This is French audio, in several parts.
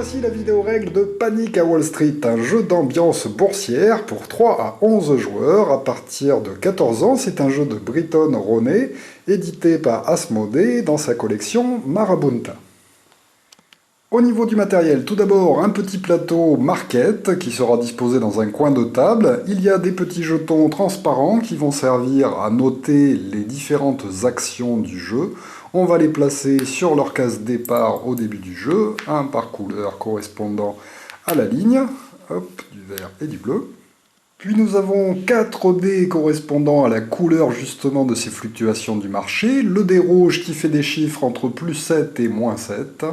Voici la vidéo règle de Panic à Wall Street, un jeu d'ambiance boursière pour 3 à 11 joueurs à partir de 14 ans. C'est un jeu de Britton Roney, édité par Asmodee dans sa collection Marabunta. Au niveau du matériel, tout d'abord un petit plateau market qui sera disposé dans un coin de table. Il y a des petits jetons transparents qui vont servir à noter les différentes actions du jeu. On va les placer sur leur case départ au début du jeu, un par couleur correspondant à la ligne, hop, du vert et du bleu. Puis nous avons 4 dés correspondant à la couleur justement de ces fluctuations du marché. Le dé rouge qui fait des chiffres entre plus 7 et moins 7.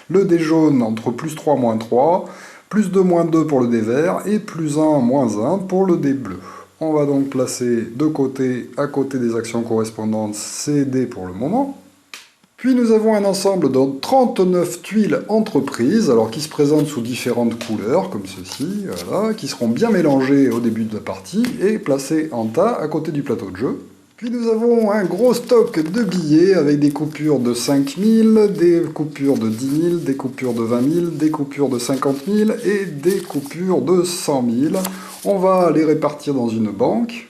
Le dé jaune entre plus 3, moins 3. Plus 2, moins 2 pour le dé vert. Et plus 1, moins 1 pour le dé bleu. On va donc placer de côté, à côté des actions correspondantes, ces dés pour le moment. Puis nous avons un ensemble de 39 tuiles entreprises, alors qui se présentent sous différentes couleurs, comme ceci, voilà, qui seront bien mélangées au début de la partie et placées en tas à côté du plateau de jeu. Puis nous avons un gros stock de billets avec des coupures de 5 000, des coupures de 10 000, des coupures de 20 000, des coupures de 50 000 et des coupures de 100 000. On va les répartir dans une banque.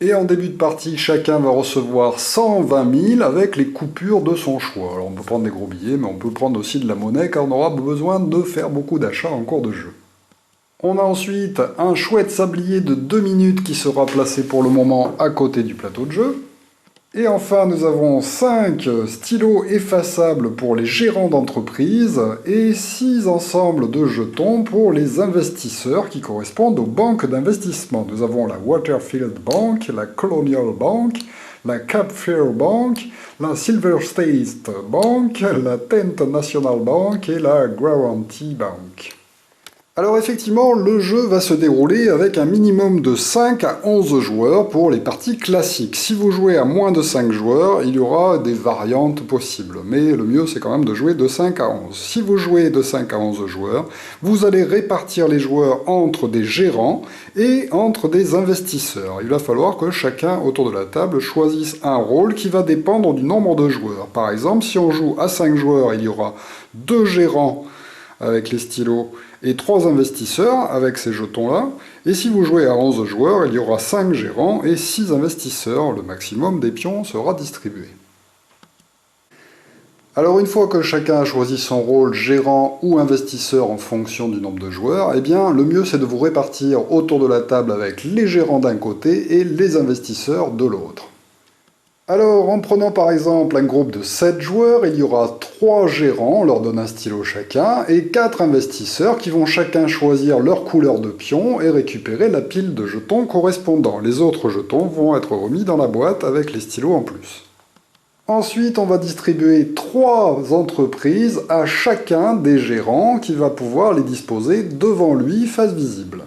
Et en début de partie, chacun va recevoir 120 000 avec les coupures de son choix. Alors on peut prendre des gros billets, mais on peut prendre aussi de la monnaie car on aura besoin de faire beaucoup d'achats en cours de jeu. On a ensuite un chouette sablier de 2 minutes qui sera placé pour le moment à côté du plateau de jeu. Et enfin, nous avons 5 stylos effaçables pour les gérants d'entreprise et 6 ensembles de jetons pour les investisseurs qui correspondent aux banques d'investissement. Nous avons la Waterfield Bank, la Colonial Bank, la Cape Fear Bank, la Silver State Bank, la Tent National Bank et la Guarantee Bank. Alors effectivement, le jeu va se dérouler avec un minimum de 5 à 11 joueurs pour les parties classiques. Si vous jouez à moins de 5 joueurs, il y aura des variantes possibles, mais le mieux c'est quand même de jouer de 5 à 11. Si vous jouez de 5 à 11 joueurs, vous allez répartir les joueurs entre des gérants et entre des investisseurs. Il va falloir que chacun autour de la table choisisse un rôle qui va dépendre du nombre de joueurs. Par exemple, si on joue à 5 joueurs, il y aura 2 gérants avec les stylos et 3 investisseurs avec ces jetons-là. Et si vous jouez à 11 joueurs, il y aura 5 gérants et 6 investisseurs. Le maximum des pions sera distribué. Alors une fois que chacun a choisi son rôle gérant ou investisseur en fonction du nombre de joueurs, eh bien le mieux c'est de vous répartir autour de la table avec les gérants d'un côté et les investisseurs de l'autre. Alors, en prenant par exemple un groupe de 7 joueurs, il y aura 3 gérants, on leur donne un stylo chacun, et 4 investisseurs qui vont chacun choisir leur couleur de pion et récupérer la pile de jetons correspondants. Les autres jetons vont être remis dans la boîte avec les stylos en plus. Ensuite, on va distribuer 3 entreprises à chacun des gérants qui va pouvoir les disposer devant lui face visible.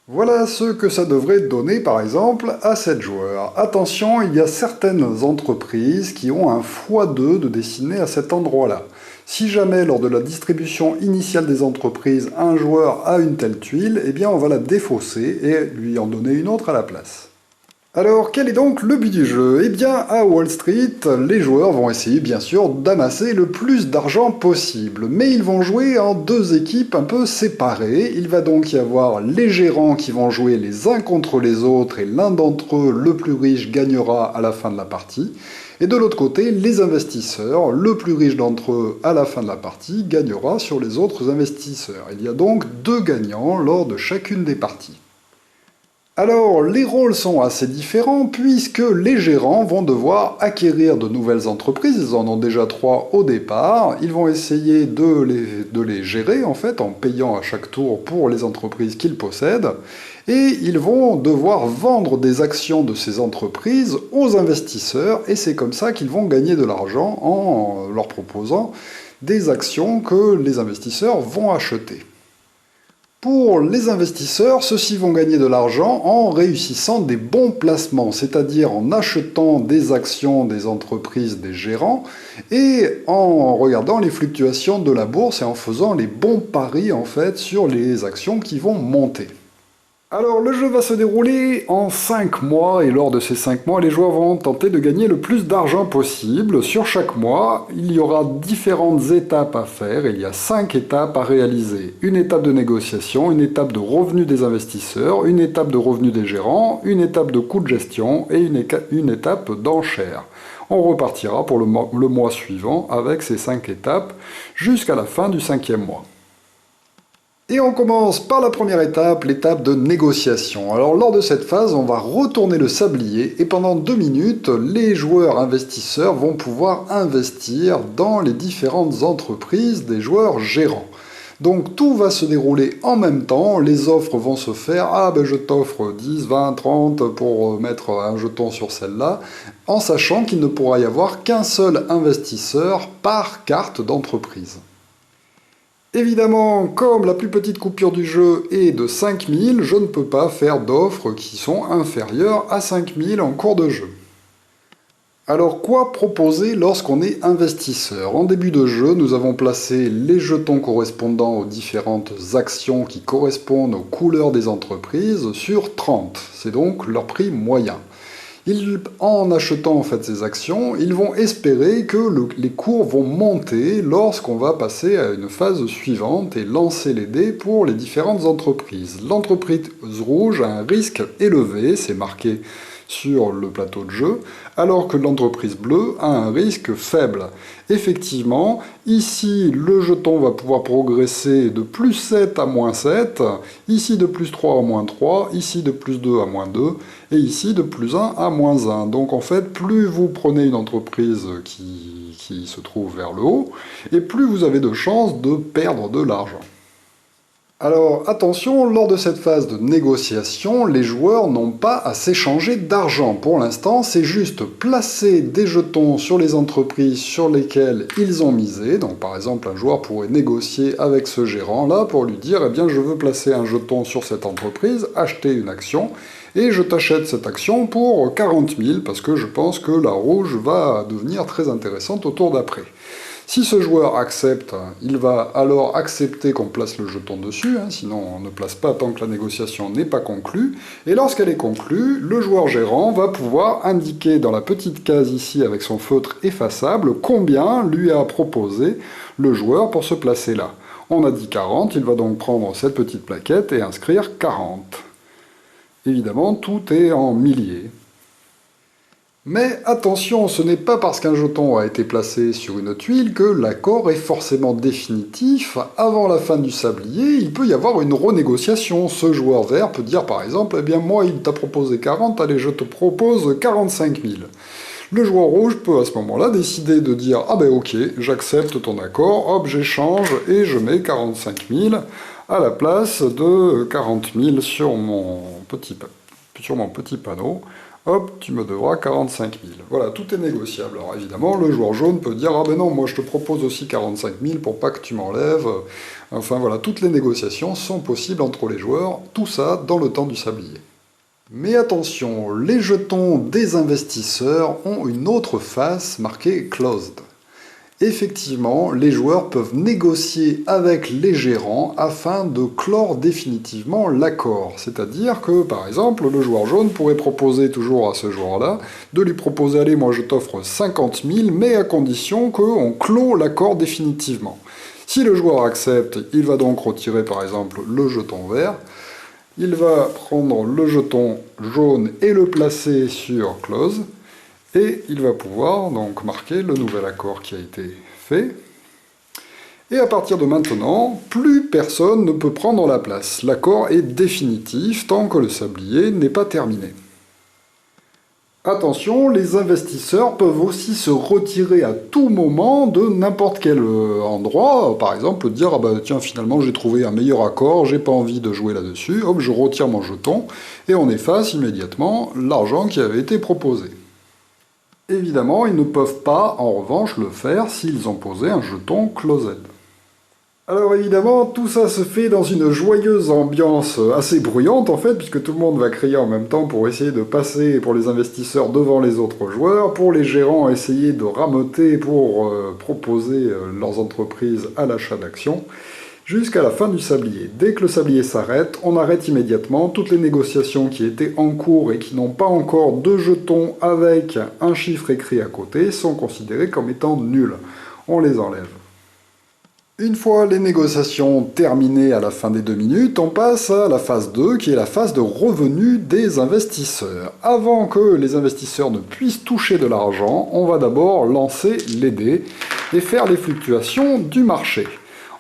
Voilà ce que ça devrait donner par exemple à 7 joueurs. Attention, il y a certaines entreprises qui ont un x2 de dessiné à cet endroit-là. Si jamais lors de la distribution initiale des entreprises, un joueur a une telle tuile, eh bien on va la défausser et lui en donner une autre à la place. Alors, quel est donc le but du jeu? Eh bien, à Wall Street, les joueurs vont essayer bien sûr d'amasser le plus d'argent possible, mais ils vont jouer en 2 équipes un peu séparées. Il va donc y avoir les gérants qui vont jouer les uns contre les autres et l'un d'entre eux, le plus riche, gagnera à la fin de la partie. Et de l'autre côté, les investisseurs, le plus riche d'entre eux à la fin de la partie, gagnera sur les autres investisseurs. Il y a donc 2 gagnants lors de chacune des parties. Alors, les rôles sont assez différents puisque les gérants vont devoir acquérir de nouvelles entreprises, ils en ont déjà 3 au départ, ils vont essayer de les gérer en fait en payant à chaque tour pour les entreprises qu'ils possèdent, et ils vont devoir vendre des actions de ces entreprises aux investisseurs, et c'est comme ça qu'ils vont gagner de l'argent en leur proposant des actions que les investisseurs vont acheter. Pour les investisseurs, ceux-ci vont gagner de l'argent en réussissant des bons placements, c'est-à-dire en achetant des actions des entreprises des gérants et en regardant les fluctuations de la bourse et en faisant les bons paris en fait sur les actions qui vont monter. Alors le jeu va se dérouler en 5 mois et lors de ces 5 mois, les joueurs vont tenter de gagner le plus d'argent possible. Sur chaque mois, il y aura différentes étapes à faire. Il y a 5 étapes à réaliser. Une étape de négociation, une étape de revenu des investisseurs, une étape de revenu des gérants, une étape de coût de gestion et une étape d'enchère. On repartira pour le mois suivant avec ces 5 étapes jusqu'à la fin du 5e mois. Et on commence par la première étape, l'étape de négociation. Alors lors de cette phase, on va retourner le sablier et pendant 2 minutes, les joueurs investisseurs vont pouvoir investir dans les différentes entreprises des joueurs gérants. Donc tout va se dérouler en même temps, les offres vont se faire, ah ben je t'offre 10, 20, 30 pour mettre un jeton sur celle-là, en sachant qu'il ne pourra y avoir qu'un seul investisseur par carte d'entreprise. Évidemment, comme la plus petite coupure du jeu est de 5000, je ne peux pas faire d'offres qui sont inférieures à 5000 en cours de jeu. Alors quoi proposer lorsqu'on est investisseur? En début de jeu, nous avons placé les jetons correspondant aux différentes actions qui correspondent aux couleurs des entreprises sur 30. C'est donc leur prix moyen. En achetant en fait ces actions, ils vont espérer que les cours vont monter lorsqu'on va passer à une phase suivante et lancer les dés pour les différentes entreprises. L'entreprise rouge a un risque élevé, c'est marqué sur le plateau de jeu, alors que l'entreprise bleue a un risque faible. Effectivement, ici, le jeton va pouvoir progresser de plus 7 à moins 7, ici de plus 3 à moins 3, ici de plus 2 à moins 2, et ici de plus 1 à moins 1. Donc en fait, plus vous prenez une entreprise qui se trouve vers le haut, et plus vous avez de chances de perdre de l'argent. Alors attention, lors de cette phase de négociation, les joueurs n'ont pas à s'échanger d'argent. Pour l'instant, c'est juste placer des jetons sur les entreprises sur lesquelles ils ont misé. Donc par exemple, un joueur pourrait négocier avec ce gérant-là pour lui dire « Eh bien, je veux placer un jeton sur cette entreprise, acheter une action, et je t'achète cette action pour 40 000 parce que je pense que la rouge va devenir très intéressante au tour d'après. » Si ce joueur accepte, il va alors accepter qu'on place le jeton dessus, sinon on ne place pas tant que la négociation n'est pas conclue. Et lorsqu'elle est conclue, le joueur gérant va pouvoir indiquer dans la petite case ici avec son feutre effaçable combien lui a proposé le joueur pour se placer là. On a dit 40, il va donc prendre cette petite plaquette et inscrire 40. Évidemment, tout est en milliers. Mais attention, ce n'est pas parce qu'un jeton a été placé sur une tuile que l'accord est forcément définitif. Avant la fin du sablier, il peut y avoir une renégociation. Ce joueur vert peut dire par exemple, eh bien moi il t'a proposé 40, allez je te propose 45 000. Le joueur rouge peut à ce moment-là décider de dire, ah ben ok, j'accepte ton accord, hop j'échange et je mets 45 000 à la place de 40 000 sur mon petit panneau. Hop, tu me devras 45 000. Voilà, tout est négociable. Alors évidemment, le joueur jaune peut dire « Ah ben non, moi je te propose aussi 45 000 pour pas que tu m'enlèves. » Enfin voilà, toutes les négociations sont possibles entre les joueurs, tout ça dans le temps du sablier. Mais attention, les jetons des investisseurs ont une autre face marquée « Closed ». Effectivement, les joueurs peuvent négocier avec les gérants afin de clore définitivement l'accord. C'est-à-dire que, par exemple, le joueur jaune pourrait proposer toujours à ce joueur-là de lui proposer « Allez, moi je t'offre 50 000, mais à condition qu'on clôt l'accord définitivement. » Si le joueur accepte, il va donc retirer par exemple le jeton vert. Il va prendre le jeton jaune et le placer sur « Close ». Et il va pouvoir donc marquer le nouvel accord qui a été fait. Et à partir de maintenant, plus personne ne peut prendre la place. L'accord est définitif tant que le sablier n'est pas terminé. Attention, les investisseurs peuvent aussi se retirer à tout moment de n'importe quel endroit. Par exemple, dire « Ah bah tiens, finalement j'ai trouvé un meilleur accord, j'ai pas envie de jouer là-dessus. Hop, je retire mon jeton. » Et on efface immédiatement l'argent qui avait été proposé. Évidemment, ils ne peuvent pas, en revanche, le faire s'ils ont posé un jeton closed. Alors évidemment, tout ça se fait dans une joyeuse ambiance assez bruyante en fait, puisque tout le monde va crier en même temps pour essayer de passer pour les investisseurs devant les autres joueurs, pour les gérants essayer de rameuter pour proposer leurs entreprises à l'achat d'actions. jusqu'à la fin du sablier. Dès que le sablier s'arrête, on arrête immédiatement toutes les négociations qui étaient en cours et qui n'ont pas encore de jetons avec un chiffre écrit à côté sont considérées comme étant nulles. On les enlève. Une fois les négociations terminées à la fin des 2 minutes, on passe à la phase 2 qui est la phase de revenu des investisseurs. Avant que les investisseurs ne puissent toucher de l'argent, on va d'abord lancer les dés et faire les fluctuations du marché.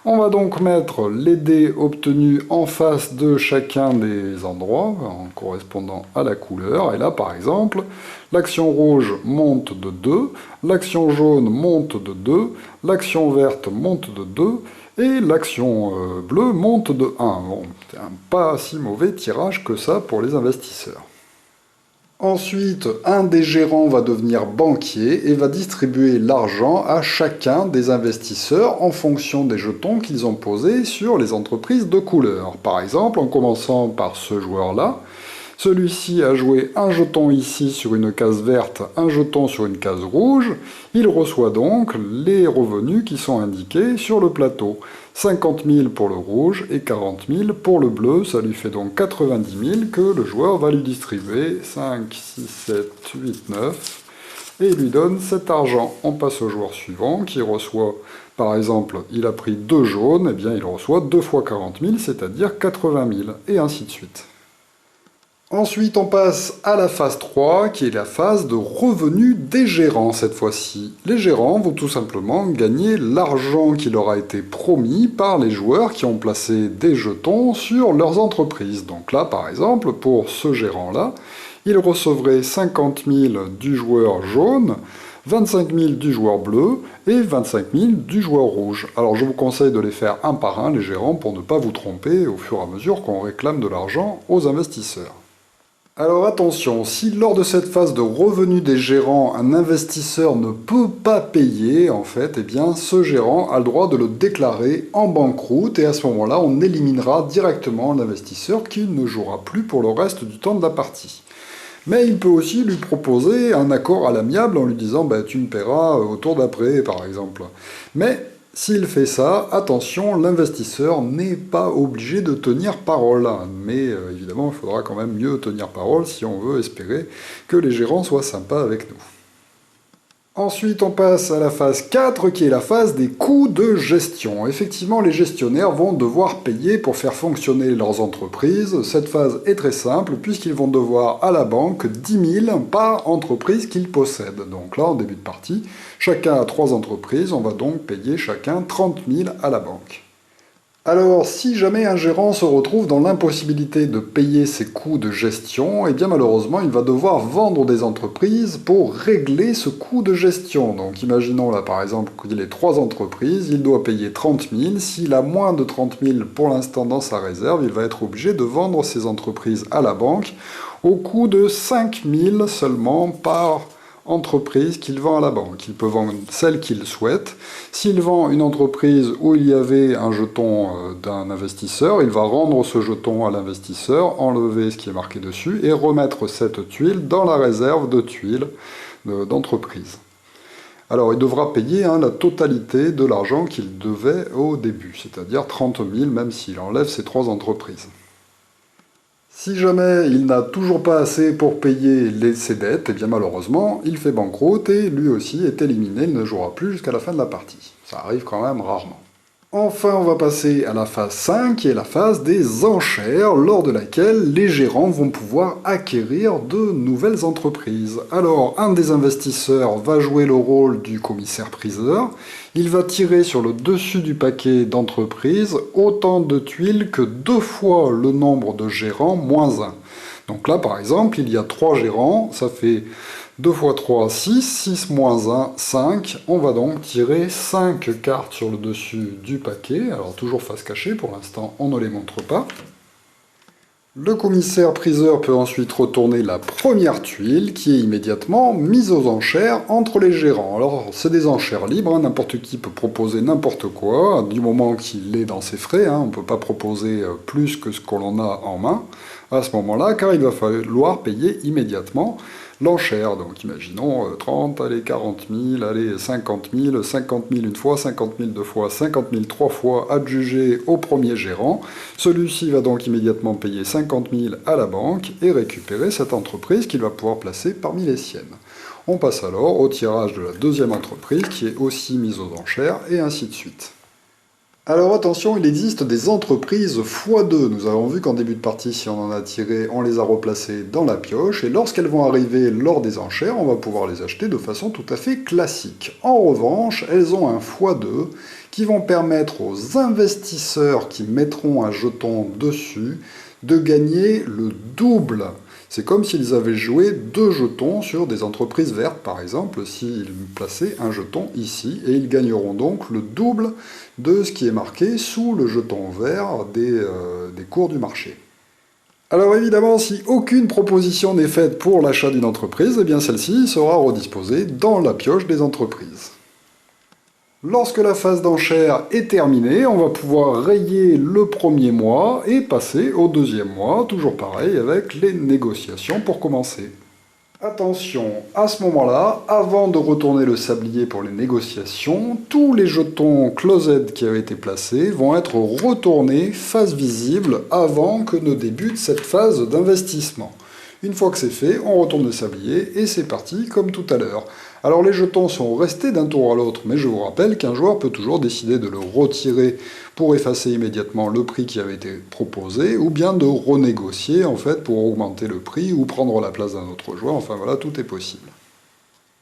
On va donc mettre les dés obtenus en face de chacun des endroits, en correspondant à la couleur. Et là, par exemple, l'action rouge monte de 2, l'action jaune monte de 2, l'action verte monte de 2, et l'action bleue monte de 1. Bon, c'est un pas si mauvais tirage que ça pour les investisseurs. Ensuite, un des gérants va devenir banquier et va distribuer l'argent à chacun des investisseurs en fonction des jetons qu'ils ont posés sur les entreprises de couleur. Par exemple, en commençant par ce joueur-là, celui-ci a joué un jeton ici sur une case verte, un jeton sur une case rouge. Il reçoit donc les revenus qui sont indiqués sur le plateau. 50 000 pour le rouge et 40 000 pour le bleu. Ça lui fait donc 90 000 que le joueur va lui distribuer. 5, 6, 7, 8, 9. Et il lui donne cet argent. On passe au joueur suivant qui reçoit, par exemple, il a pris 2 jaunes, et bien il reçoit 2 fois 40 000, c'est-à-dire 80 000, et ainsi de suite. Ensuite, on passe à la phase 3, qui est la phase de revenu des gérants cette fois-ci. Les gérants vont tout simplement gagner l'argent qui leur a été promis par les joueurs qui ont placé des jetons sur leurs entreprises. Donc là, par exemple, pour ce gérant-là, il recevrait 50 000 du joueur jaune, 25 000 du joueur bleu et 25 000 du joueur rouge. Alors je vous conseille de les faire un par un, les gérants, pour ne pas vous tromper au fur et à mesure qu'on réclame de l'argent aux investisseurs. Alors attention, si lors de cette phase de revenu des gérants, un investisseur ne peut pas payer, en fait, eh bien ce gérant a le droit de le déclarer en banqueroute et à ce moment-là, on éliminera directement l'investisseur qui ne jouera plus pour le reste du temps de la partie. Mais il peut aussi lui proposer un accord à l'amiable en lui disant bah, « tu me paieras au tour d'après » par exemple. Mais s'il fait ça, attention, l'investisseur n'est pas obligé de tenir parole. Mais évidemment, il faudra quand même mieux tenir parole si on veut espérer que les gérants soient sympas avec nous. Ensuite, on passe à la phase 4, qui est la phase des coûts de gestion. Effectivement, les gestionnaires vont devoir payer pour faire fonctionner leurs entreprises. Cette phase est très simple, puisqu'ils vont devoir à la banque 10 000 par entreprise qu'ils possèdent. Donc là, en début de partie, chacun a 3 entreprises, on va donc payer chacun 30 000 à la banque. Alors, si jamais un gérant se retrouve dans l'impossibilité de payer ses coûts de gestion, eh bien malheureusement, il va devoir vendre des entreprises pour régler ce coût de gestion. Donc imaginons là par exemple qu'il ait 3 entreprises, il doit payer 30 000. S'il a moins de 30 000 pour l'instant dans sa réserve, il va être obligé de vendre ses entreprises à la banque au coût de 5 000 seulement par entreprise qu'il vend à la banque. Il peut vendre celle qu'il souhaite. S'il vend une entreprise où il y avait un jeton d'un investisseur, il va rendre ce jeton à l'investisseur, enlever ce qui est marqué dessus et remettre cette tuile dans la réserve de tuiles d'entreprise. Alors il devra payer la totalité de l'argent qu'il devait au début, c'est-à-dire 30 000 même s'il enlève ses 3 entreprises. Si jamais il n'a toujours pas assez pour payer ses dettes, eh bien malheureusement, il fait banqueroute et lui aussi est éliminé, il ne jouera plus jusqu'à la fin de la partie. Ça arrive quand même rarement. Enfin, on va passer à la phase 5, qui est la phase des enchères, lors de laquelle les gérants vont pouvoir acquérir de nouvelles entreprises. Alors, un des investisseurs va jouer le rôle du commissaire-priseur. Il va tirer sur le dessus du paquet d'entreprises autant de tuiles que 2 fois le nombre de gérants moins 1. Donc là, par exemple, il y a 3 gérants, ça fait 2 fois 3, 6, 6 moins 1, 5. On va donc tirer 5 cartes sur le dessus du paquet. Alors toujours face cachée, pour l'instant on ne les montre pas. Le commissaire-priseur peut ensuite retourner la première tuile qui est immédiatement mise aux enchères entre les gérants. Alors c'est des enchères libres, n'importe qui peut proposer n'importe quoi, du moment qu'il est dans ses frais, on ne peut pas proposer plus que ce que l'on a en main à ce moment-là, car il va falloir payer immédiatement l'enchère. Donc imaginons 30, allez 40 000, allez 50 000, 50 000 une fois, 50 000 deux fois, 50 000 trois fois, adjugé au premier gérant. Celui-ci va donc immédiatement payer 50 000 à la banque et récupérer cette entreprise qu'il va pouvoir placer parmi les siennes. On passe alors au tirage de la deuxième entreprise qui est aussi mise aux enchères et ainsi de suite. Alors attention, il existe des entreprises x2. Nous avons vu qu'en début de partie, si on en a tiré, on les a replacées dans la pioche, et lorsqu'elles vont arriver lors des enchères, on va pouvoir les acheter de façon tout à fait classique. En revanche, elles ont un x2 qui vont permettre aux investisseurs qui mettront un jeton dessus de gagner le double. C'est comme s'ils avaient joué 2 jetons sur des entreprises vertes, par exemple, s'ils plaçaient un jeton ici, et ils gagneront donc le double de ce qui est marqué sous le jeton vert des cours du marché. Alors évidemment, si aucune proposition n'est faite pour l'achat d'une entreprise, eh bien celle-ci sera redisposée dans la pioche des entreprises. Lorsque la phase d'enchère est terminée, on va pouvoir rayer le premier mois et passer au deuxième mois, toujours pareil avec les négociations pour commencer. Attention, à ce moment-là, avant de retourner le sablier pour les négociations, tous les jetons closed qui avaient été placés vont être retournés face visible avant que ne débute cette phase d'investissement. Une fois que c'est fait, on retourne le sablier et c'est parti comme tout à l'heure. Alors les jetons sont restés d'un tour à l'autre, mais je vous rappelle qu'un joueur peut toujours décider de le retirer pour effacer immédiatement le prix qui avait été proposé, ou bien de renégocier en fait pour augmenter le prix ou prendre la place d'un autre joueur, enfin voilà, tout est possible.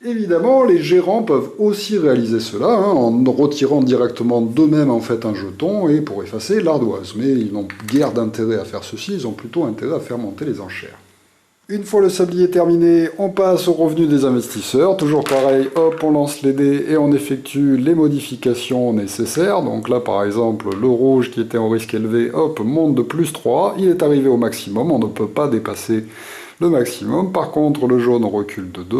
Évidemment, les gérants peuvent aussi réaliser cela en retirant directement d'eux-mêmes en fait un jeton et pour effacer l'ardoise, mais ils n'ont guère d'intérêt à faire ceci, ils ont plutôt intérêt à faire monter les enchères. Une fois le sablier terminé, on passe au revenu des investisseurs. Toujours pareil, hop, on lance les dés et on effectue les modifications nécessaires. Donc là, par exemple, le rouge qui était en risque élevé, hop, monte de plus 3. Il est arrivé au maximum, on ne peut pas dépasser le maximum. Par contre, le jaune recule de 2,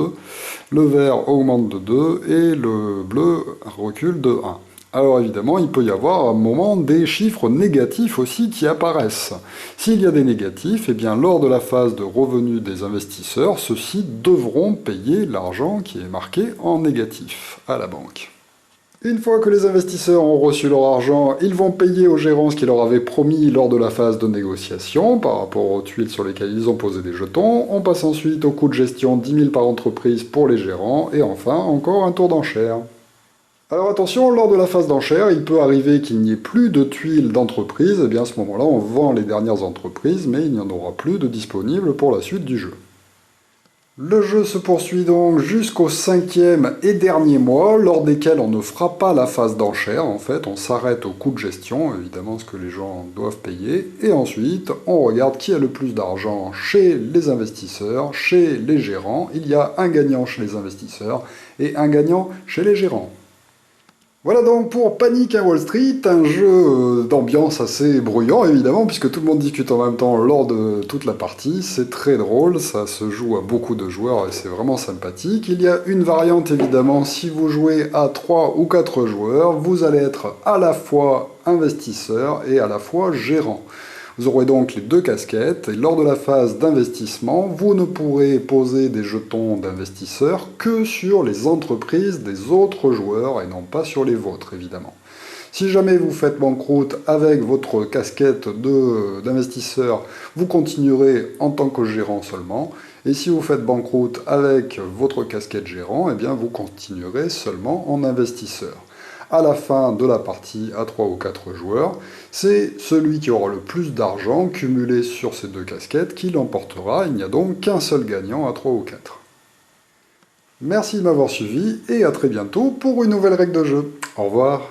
le vert augmente de 2 et le bleu recule de 1. Alors évidemment, il peut y avoir à un moment des chiffres négatifs aussi qui apparaissent. S'il y a des négatifs, eh bien lors de la phase de revenu des investisseurs, ceux-ci devront payer l'argent qui est marqué en négatif à la banque. Une fois que les investisseurs ont reçu leur argent, ils vont payer aux gérants ce qu'ils leur avaient promis lors de la phase de négociation par rapport aux tuiles sur lesquelles ils ont posé des jetons. On passe ensuite au coût de gestion 10 000 par entreprise pour les gérants et enfin encore un tour d'enchère. Alors attention, lors de la phase d'enchère, il peut arriver qu'il n'y ait plus de tuiles d'entreprise, et bien à ce moment-là on vend les dernières entreprises, mais il n'y en aura plus de disponibles pour la suite du jeu. Le jeu se poursuit donc jusqu'au 5e et dernier mois, lors desquels on ne fera pas la phase d'enchère, en fait on s'arrête au coût de gestion, évidemment ce que les gens doivent payer, et ensuite on regarde qui a le plus d'argent chez les investisseurs, chez les gérants. Il y a un gagnant chez les investisseurs et un gagnant chez les gérants. Voilà donc pour Panic à Wall Street, un jeu d'ambiance assez bruyant évidemment, puisque tout le monde discute en même temps lors de toute la partie. C'est très drôle, ça se joue à beaucoup de joueurs et c'est vraiment sympathique. Il y a une variante évidemment, si vous jouez à 3 ou 4 joueurs, vous allez être à la fois investisseur et à la fois gérant. Vous aurez donc les 2 casquettes, et lors de la phase d'investissement, vous ne pourrez poser des jetons d'investisseurs que sur les entreprises des autres joueurs, et non pas sur les vôtres, évidemment. Si jamais vous faites banqueroute avec votre casquette d'investisseur, vous continuerez en tant que gérant seulement, et si vous faites banqueroute avec votre casquette gérant, eh bien vous continuerez seulement en investisseur. À la fin de la partie à 3 ou 4 joueurs, c'est celui qui aura le plus d'argent cumulé sur ces 2 casquettes qui l'emportera. Il n'y a donc qu'un seul gagnant à 3 ou 4. Merci de m'avoir suivi et à très bientôt pour une nouvelle règle de jeu. Au revoir.